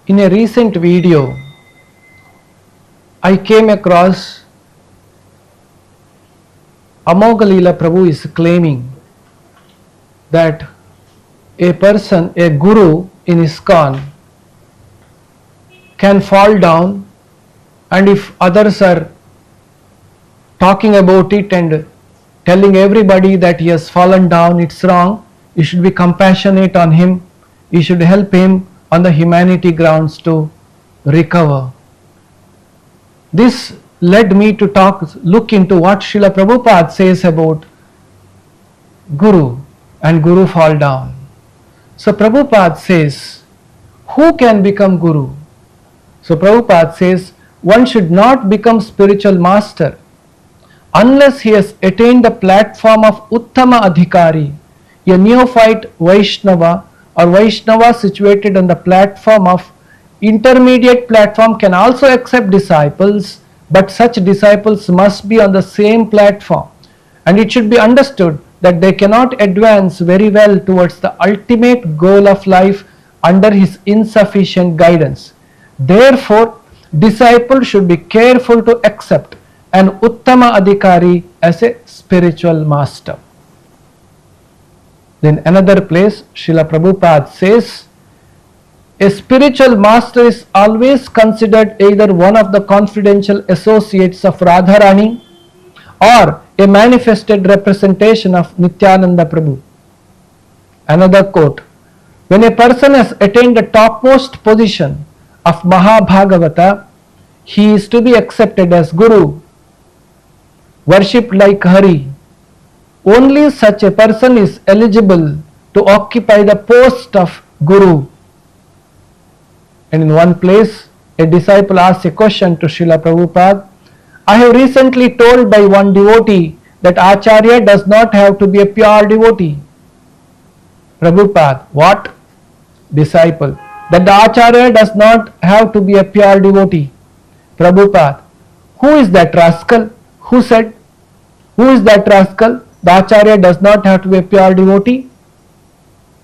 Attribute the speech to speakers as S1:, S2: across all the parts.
S1: In a recent video, I came across Śrīla Prabhu is claiming that a person, a guru in ISKCON can fall down, and if others are talking about it and telling everybody that he has fallen down, it's wrong, you should be compassionate on him, you should help him on the humanity grounds to recover. This led me to look into what Śrīla Prabhupāda says about Guru and Guru fall down. So Prabhupada says, who can become Guru? So Prabhupada says, one should not become spiritual master unless he has attained the platform of Uttama Adhikārī, a neophyte Vaishnava or Vaishnava situated on the platform of intermediate platform can also accept disciples, but such disciples must be on the same platform, and it should be understood that they cannot advance very well towards the ultimate goal of life under his insufficient guidance. Therefore, disciples should be careful to accept an Uttama Adhikārī as a spiritual master. Then another place, Śrīla Prabhupāda says, a spiritual master is always considered either one of the confidential associates of Radharani or a manifested representation of Nityananda Prabhu. Another quote, when a person has attained the topmost position of Mahābhāgavata, he is to be accepted as Guru, worshipped like Hari. Only such a person is eligible to occupy the post of Guru. And in one place, a disciple asked a question to Śrīla Prabhupāda, I have recently told by one devotee that Acharya does not have to be a pure devotee. Prabhupada, what? Disciple, that the Acharya does not have to be a pure devotee. Prabhupada, who is that rascal? Who said? Who is that rascal? The Acharya does not have to be a pure devotee.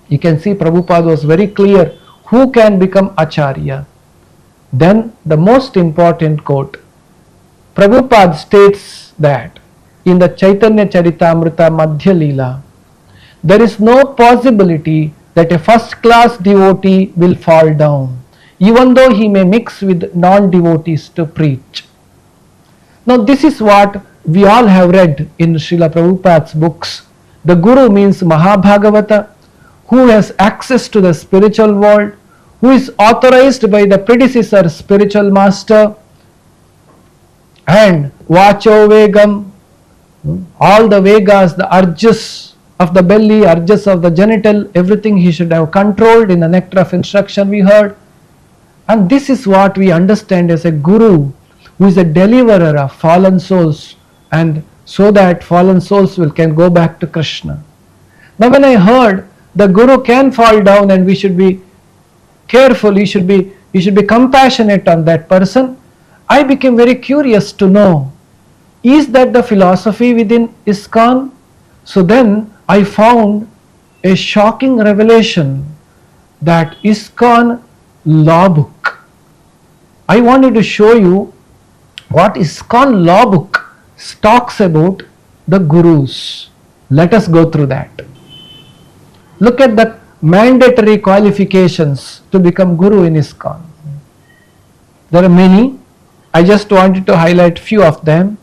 S1: You can see Prabhupada was very clear who can become Acharya. Then the most important quote, Prabhupada states that in the Chaitanya Charitamrita Madhya Leela, there is no possibility that a first class devotee will fall down, even though he may mix with non-devotees to preach. Now this is what we all have read in Śrīla Prabhupāda's books. The Guru means Mahābhāgavata, who has access to the spiritual world, who is authorized by the predecessor spiritual master, and Vacho Vegam, all the Vegas, the urges of the belly, urges of the genital, everything he should have controlled in the nectar of instruction we heard. And this is what we understand as a Guru, who is a deliverer of fallen souls, and so that fallen souls can go back to Krishna. Now when I heard the Guru can fall down and we should be careful, you should be compassionate on that person, I became very curious to know, is that the philosophy within ISKCON? So then I found a shocking revelation that ISKCON law book. I wanted to show you what ISKCON law book talks about the Gurus. Let us go through that. Look at the mandatory qualifications to become Guru in ISKCON. There are many. I just wanted to highlight few of them.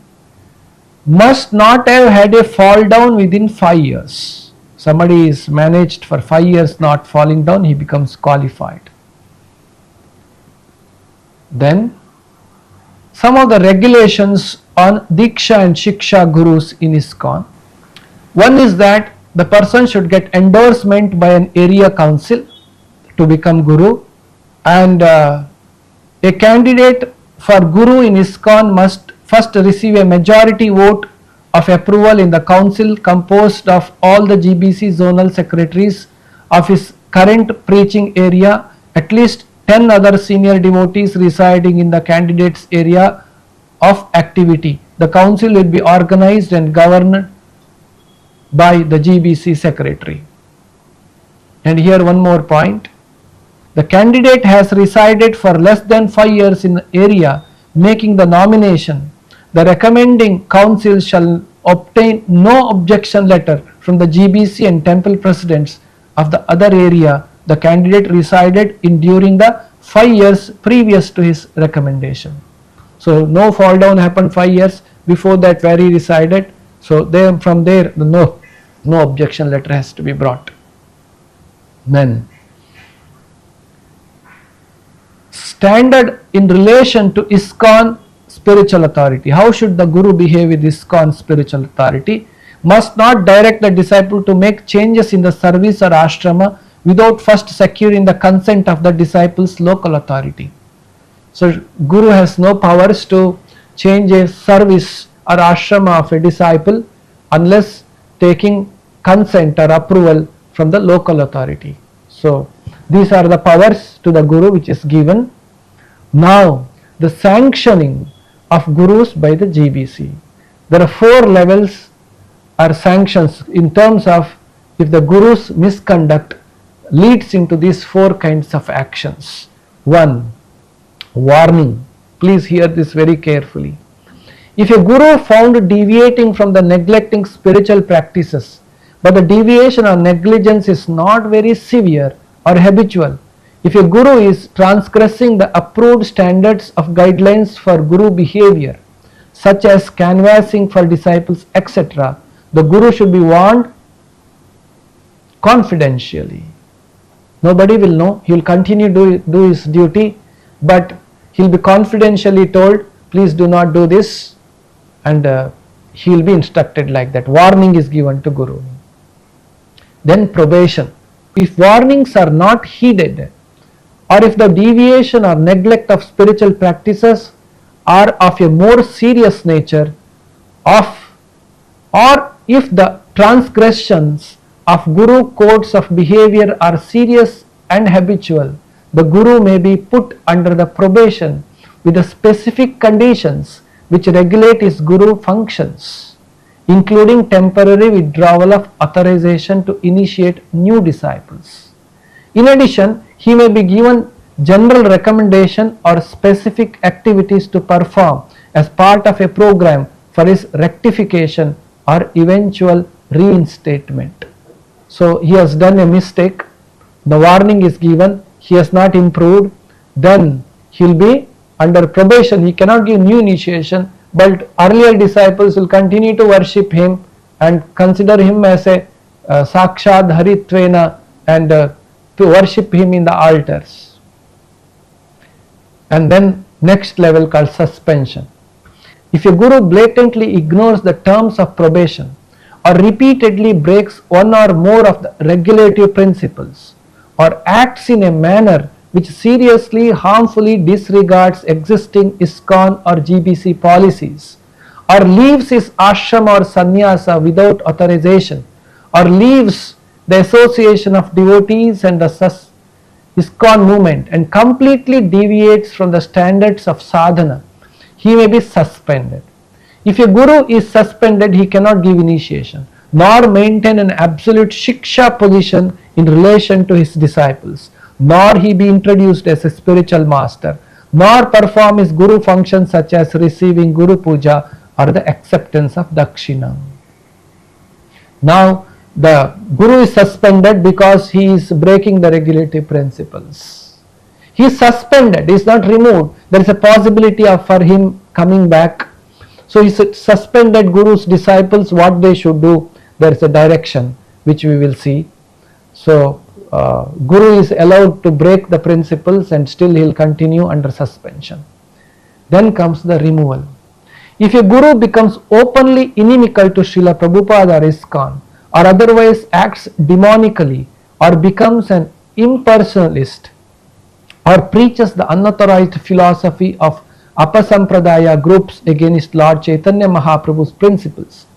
S1: Must not have had a fall down within 5 years. Somebody is managed for 5 years not falling down, he becomes qualified. Then some of the regulations on Diksha and Shiksha Gurus in ISKCON. One is that the person should get endorsement by an area council to become Guru, and a candidate for Guru in ISKCON must first receive a majority vote of approval in the council composed of all the GBC zonal secretaries of his current preaching area, at least 10 other senior devotees residing in the candidate's area of activity. The council will be organized and governed by the GBC secretary. And here one more point. the candidate has resided for less than 5 years in the area making the nomination, the recommending council shall obtain no objection letter from the GBC and temple presidents of the other area the candidate resided in during the 5 years previous to his recommendation. So no fall down happened 5 years before that where he resided. So from there no objection letter has to be brought. Then standard in relation to ISKCON spiritual authority. How should the Guru behave with ISKCON spiritual authority? Must not direct the disciple to make changes in the service or ashrama without first securing the consent of the disciple's local authority. So Guru has no powers to change a service or ashrama of a disciple unless taking consent or approval from the local authority. So these are the powers to the Guru which is given. Now the sanctioning of Gurus by the GBC. There are 4 levels or sanctions in terms of if the Guru's misconduct leads into these 4 kinds of actions. 1. Warning. Please hear this very carefully. If a Guru found deviating from the neglecting spiritual practices, but the deviation or negligence is not very severe or habitual, if a Guru is transgressing the approved standards of guidelines for Guru behavior, such as canvassing for disciples, etc., the Guru should be warned confidentially. Nobody will know. He will continue to do his duty, but he will be confidentially told, please do not do this, and he will be instructed like that. Warning is given to Guru. Then probation. If warnings are not heeded, or if the deviation or neglect of spiritual practices are of a more serious nature, or if the transgressions of Guru codes of behavior are serious and habitual, the Guru may be put under the probation with the specific conditions which regulate his Guru functions, including temporary withdrawal of authorization to initiate new disciples. In addition, he may be given general recommendation or specific activities to perform as part of a program for his rectification or eventual reinstatement. So he has done a mistake, the warning is given, he has not improved, then he will be under probation. He cannot give new initiation, but earlier disciples will continue to worship him and consider him as a Sakshad Haritvena and to worship him in the altars. And then next level called suspension. If a Guru blatantly ignores the terms of probation or repeatedly breaks one or more of the regulative principles or acts in a manner which seriously harmfully disregards existing ISKCON or GBC policies, or leaves his ashrama or sannyasa without authorization, or leaves the association of devotees and the ISKCON movement and completely deviates from the standards of sadhana, he may be suspended. If a Guru is suspended, he cannot give initiation, nor maintain an absolute shiksha position in relation to his disciples, nor he be introduced as a spiritual master, nor perform his Guru functions such as receiving Guru Puja or the acceptance of Dakshina. Now, the Guru is suspended because he is breaking the regulative principles. He is suspended, he is not removed. There is a possibility for him coming back. So he suspended Guru's disciples, what they should do. There is a direction which we will see. So Guru is allowed to break the principles and still he will continue under suspension. Then comes the removal. If a Guru becomes openly inimical to Śrīla Prabhupāda or ISKCON, or otherwise acts demonically, or becomes an impersonalist, or preaches the unauthorized philosophy of apasampradaya groups against Lord Chaitanya Mahaprabhu's principles,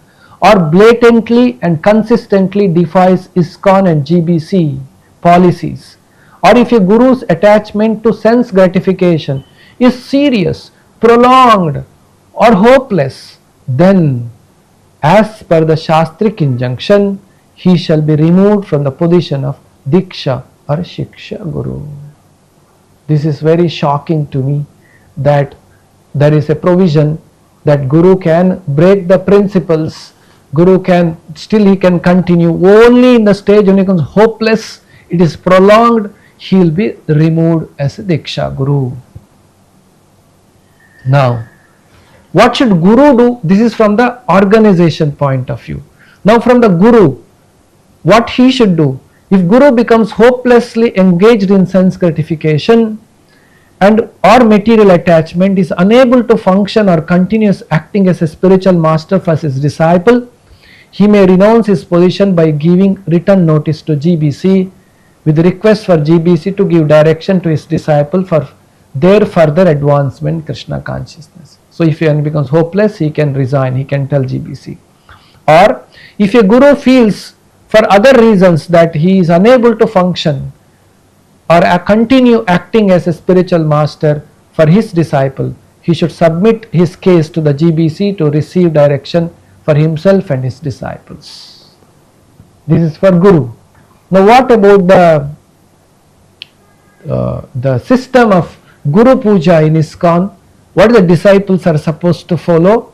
S1: or blatantly and consistently defies ISKCON and GBC policies, or if a Guru's attachment to sense gratification is serious, prolonged, or hopeless, then as per the śāstric injunction, he shall be removed from the position of Diksha or Shiksha Guru. This is very shocking to me, that there is a provision that Guru can break the principles. Guru can, still he can continue. Only in the stage when he becomes hopeless, it is prolonged, he will be removed as a Diksha Guru. Now, what should Guru do? This is from the organization point of view. Now from the Guru, what he should do? If Guru becomes hopelessly engaged in sense gratification and or material attachment, is unable to function or continues acting as a spiritual master for his disciple, he may renounce his position by giving written notice to GBC with request for GBC to give direction to his disciple for their further advancement in Krishna consciousness. So if he becomes hopeless, he can resign, he can tell GBC. Or if a Guru feels for other reasons that he is unable to function or continue acting as a spiritual master for his disciple, he should submit his case to the GBC to receive direction for himself and his disciples. This is for Guru. Now what about the system of Guru Puja in ISKCON? What the disciples are supposed to follow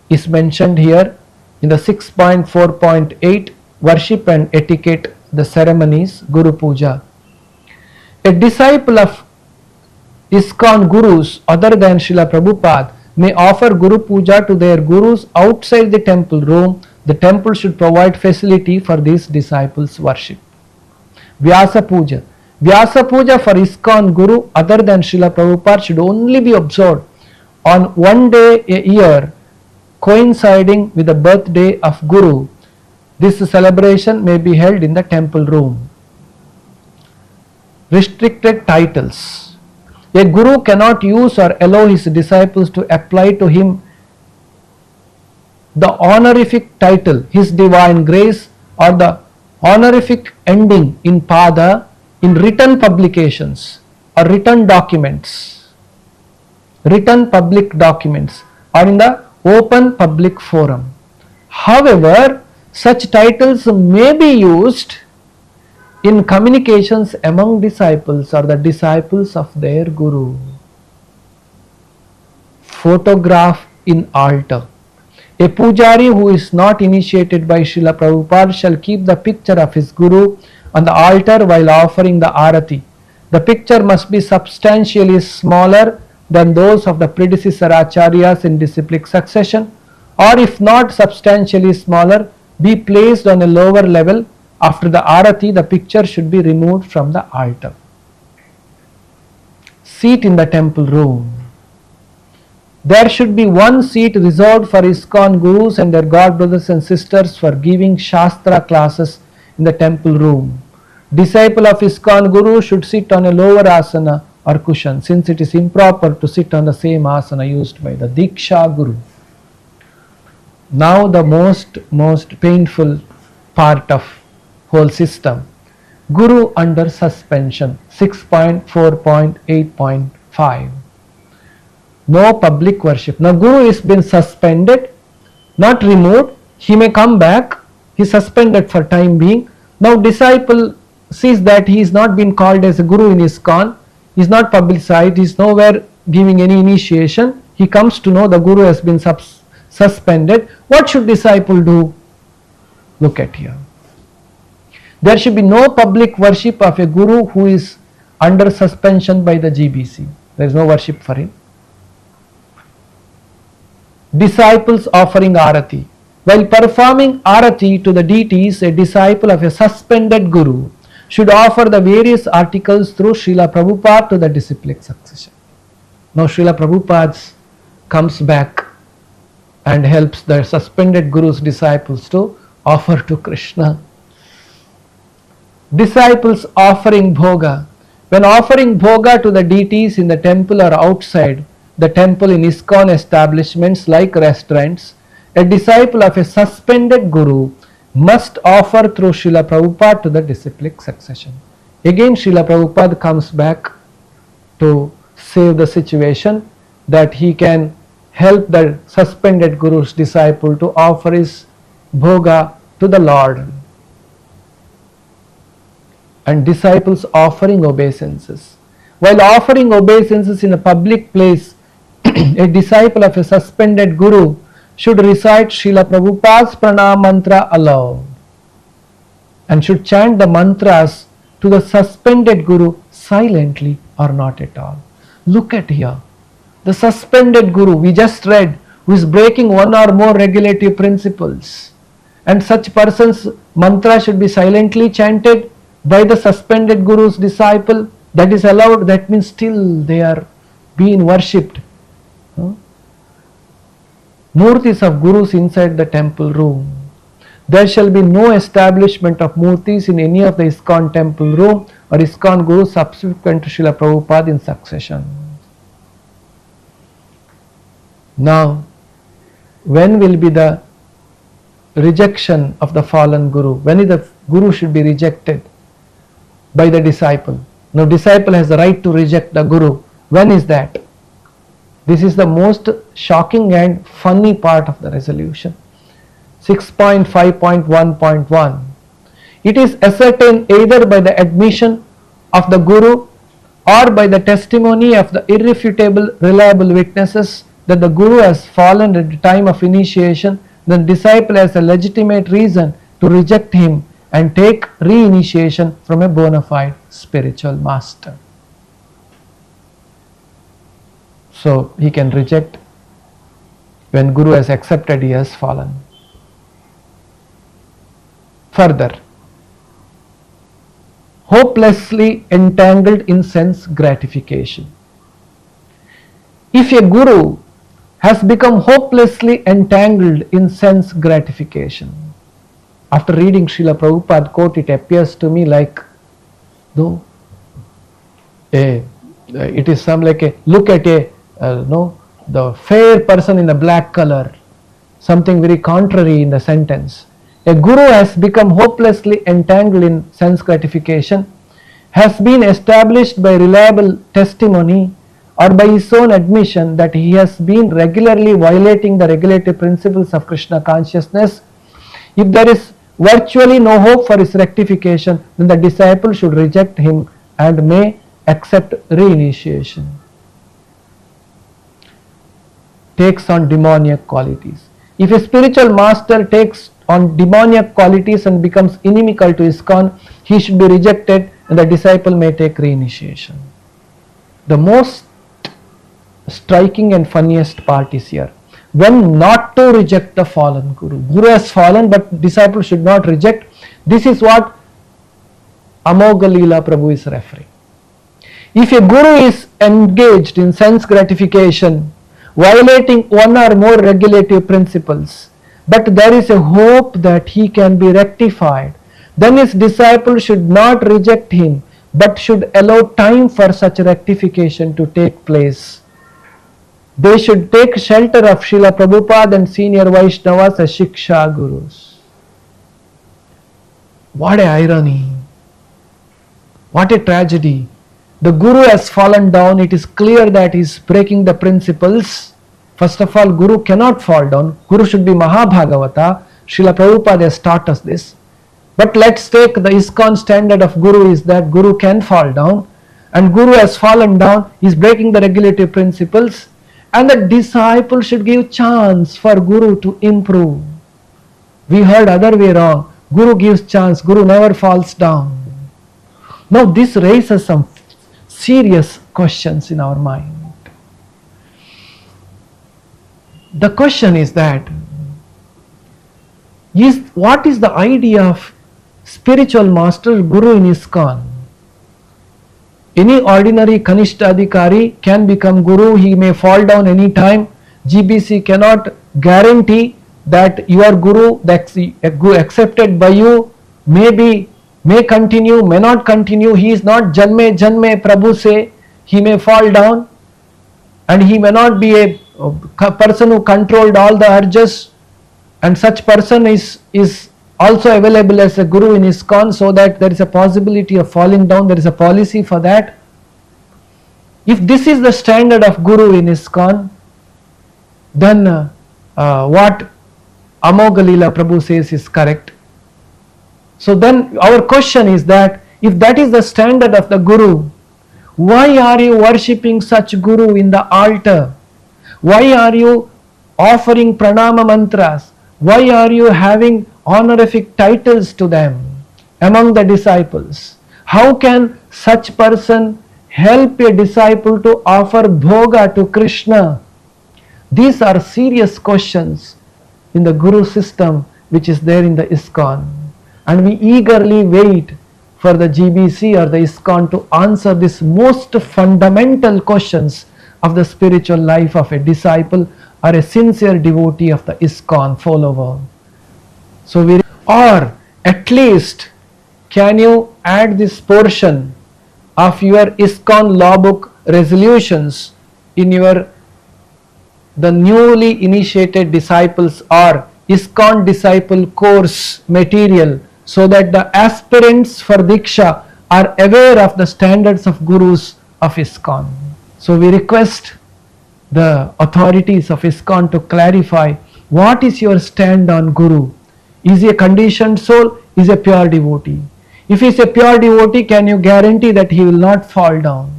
S1: is mentioned here in the 6.4.8, worship and etiquette, the ceremonies, Guru Puja. A disciple of ISKCON Gurus other than Śrīla Prabhupāda may offer Guru Puja to their Gurus outside the temple room. The temple should provide facility for these disciples' worship. Vyasa Puja. Vyasa Puja for ISKCON Guru other than Śrīla Prabhupāda should only be observed on one day a year coinciding with the birthday of Guru. This celebration may be held in the temple room. Restricted titles. A Guru cannot use or allow his disciples to apply to him the honorific title, His Divine Grace, or the honorific ending in Pada in written publications or written documents, written public documents, or in the open public forum. However, such titles may be used in communications among disciples or the disciples of their Guru. Photograph in altar. A pujari who is not initiated by Śrīla Prabhupāda shall keep the picture of his Guru on the altar while offering the arati. The picture must be substantially smaller than those of the predecessor acharyas in disciplic succession, or if not substantially smaller, be placed on a lower level. After the arati, the picture should be removed from the altar. Seat in the temple room. There should be one seat reserved for ISKCON Gurus and their god brothers and sisters for giving Shastra classes in the temple room. Disciple of ISKCON Guru should sit on a lower asana or cushion, since it is improper to sit on the same asana used by the Diksha Guru. Now the most painful part of whole system. Guru under suspension, 6.4.8.5. No public worship. Now Guru is been suspended, not removed. He may come back. He is suspended for time being. Now disciple sees that he is not been called as a Guru in ISKCON. He is not publicized. He is nowhere giving any initiation. He comes to know the Guru has been suspended. What should disciple do? Look at here. There should be no public worship of a Guru who is under suspension by the GBC. There is no worship for him. Disciples offering arati. While performing arati to the deities, a disciple of a suspended Guru should offer the various articles through Śrīla Prabhupāda to the disciplic succession. Now Śrīla Prabhupāda comes back and helps the suspended Guru's disciples to offer to Krishna. Disciples offering bhoga. When offering bhoga to the deities in the temple or outside the temple in ISKCON establishments like restaurants, a disciple of a suspended Guru must offer through Śrīla Prabhupāda to the disciplic succession. Again Śrīla Prabhupāda comes back to save the situation, that he can help the suspended Guru's disciple to offer his bhoga to the Lord. And disciples offering obeisances. while offering obeisances in a public place, a disciple of a suspended Guru should recite Śrīla Prabhupāda's pranam mantra aloud and should chant the mantras to the suspended Guru silently or not at all. Look at here. The suspended Guru we just read, who is breaking one or more regulative principles, and such person's mantra should be silently chanted by the suspended Guru's disciple. That is allowed. That means still they are being worshipped. Murtis of Gurus inside the temple room. There shall be no establishment of murtis in any of the ISKCON temple room or ISKCON Guru subsequent to Śrīla Prabhupāda in succession. Now, when will be the rejection of the fallen Guru? When is the Guru should be rejected by the disciple? Now, disciple has the right to reject the Guru. When is that? This is the most shocking and funny part of the resolution. 6.5.1.1. It is ascertained either by the admission of the Guru or by the testimony of the irrefutable, reliable witnesses that the Guru has fallen at the time of initiation. The disciple has a legitimate reason to reject him and take re-initiation from a bona fide spiritual master. So he can reject when Guru has accepted he has fallen. Further, hopelessly entangled in sense gratification. If a Guru has become hopelessly entangled in sense gratification, after reading Śrīla Prabhupada quote, it appears to me like though it is some like a look at a the fair person in a black color, something very contrary in the sentence. A Guru has become hopelessly entangled in sense gratification, has been established by reliable testimony or by his own admission that he has been regularly violating the regulative principles of Krishna consciousness. If there is virtually no hope for his rectification, then the disciple should reject him and may accept re-initiation. Takes on demoniac qualities. If a spiritual master takes on demoniac qualities and becomes inimical to ISKCON, he should be rejected and the disciple may take re-initiation. The most striking and funniest part is here. When not to reject the fallen Guru. Guru has fallen but disciple should not reject. This is what Śrīla Prabhu is referring. If a Guru is engaged in sense gratification, violating one or more regulative principles, but there is a hope that he can be rectified, then his disciple should not reject him but should allow time for such rectification to take place. They should take shelter of Śrīla Prabhupāda and senior Vaishnavas as Shiksha Gurus. What a irony! What a tragedy! The Guru has fallen down. It is clear that he is breaking the principles. First of all, Guru cannot fall down. Guru should be Mahābhāgavata. Śrīla Prabhupāda has taught us this. But let's take the ISKCON standard of Guru is that Guru can fall down. And Guru has fallen down. He is breaking the regulative principles. And the disciple should give chance for Guru to improve. We heard other way wrong. Guru gives chance. Guru never falls down. Now this raises some serious questions in our mind. The question is that what is the idea of spiritual master Guru in ISKCON? Any ordinary Kanishta Adhikari can become Guru. He may fall down any time. GBC cannot guarantee that your Guru accepted by you may continue, may not continue. He is not Janme Prabhu say. He may fall down and he may not be a person who controlled all the urges, and such person is also available as a Guru in ISKCON, so that there is a possibility of falling down. There is a policy for that. If this is the standard of Guru in ISKCON, then what Śrīla Prabhu says is correct. So then our question is that if that is the standard of the Guru, Why are you worshipping such Guru in the altar? Why are you offering pranama mantras? Why are you having honorific titles to them among the disciples? How can such person help a disciple to offer bhoga to Krishna? These are serious questions in the Guru system which is there in the ISKCON. And we eagerly wait for the GBC or the ISKCON to answer these most fundamental questions of the spiritual life of a disciple or a sincere devotee of the ISKCON follower. So or at least can you add this portion of your ISKCON law book resolutions in the newly initiated disciples or ISKCON disciple course material, so that the aspirants for Diksha are aware of the standards of Gurus of ISKCON. So we request the authorities of ISKCON to clarify what is your stand on Guru. Is he a conditioned soul? Is he a pure devotee? If he is a pure devotee, can you guarantee that he will not fall down?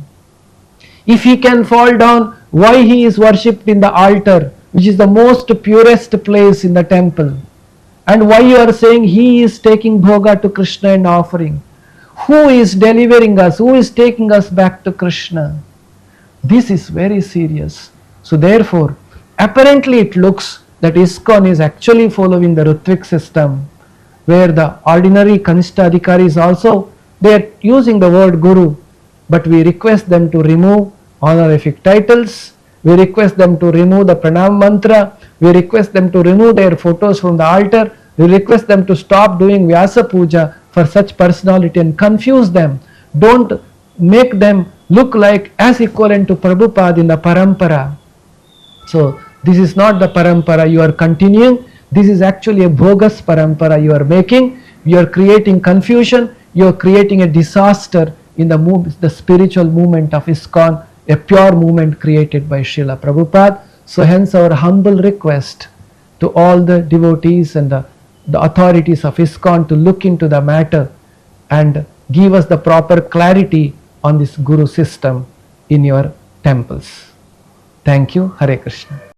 S1: If he can fall down, why he is worshipped in the altar, which is the most purest place in the temple? And why you are saying he is taking bhoga to Krishna and offering? Who is delivering us? Who is taking us back to Krishna? This is very serious. So therefore, apparently it looks that ISKCON is actually following the Ritwik system, where the ordinary Kanishta Adhikaris also, they are using the word Guru, but we request them to remove honorific titles, we request them to remove the pranam mantra, we request them to remove their photos from the altar, we request them to stop doing Vyasa Puja for such personality and confuse them. Don't make them look like as equivalent to Prabhupada in the paramparā. So this is not the paramparā you are continuing, this is actually a bogus paramparā you are making. You are creating confusion, you are creating a disaster in the spiritual movement of ISKCON, a pure movement created by Śrīla Prabhupāda. So hence our humble request to all the devotees and the authorities of ISKCON to look into the matter and give us the proper clarity on this Guru system in your temples. Thank you. Hare Krishna.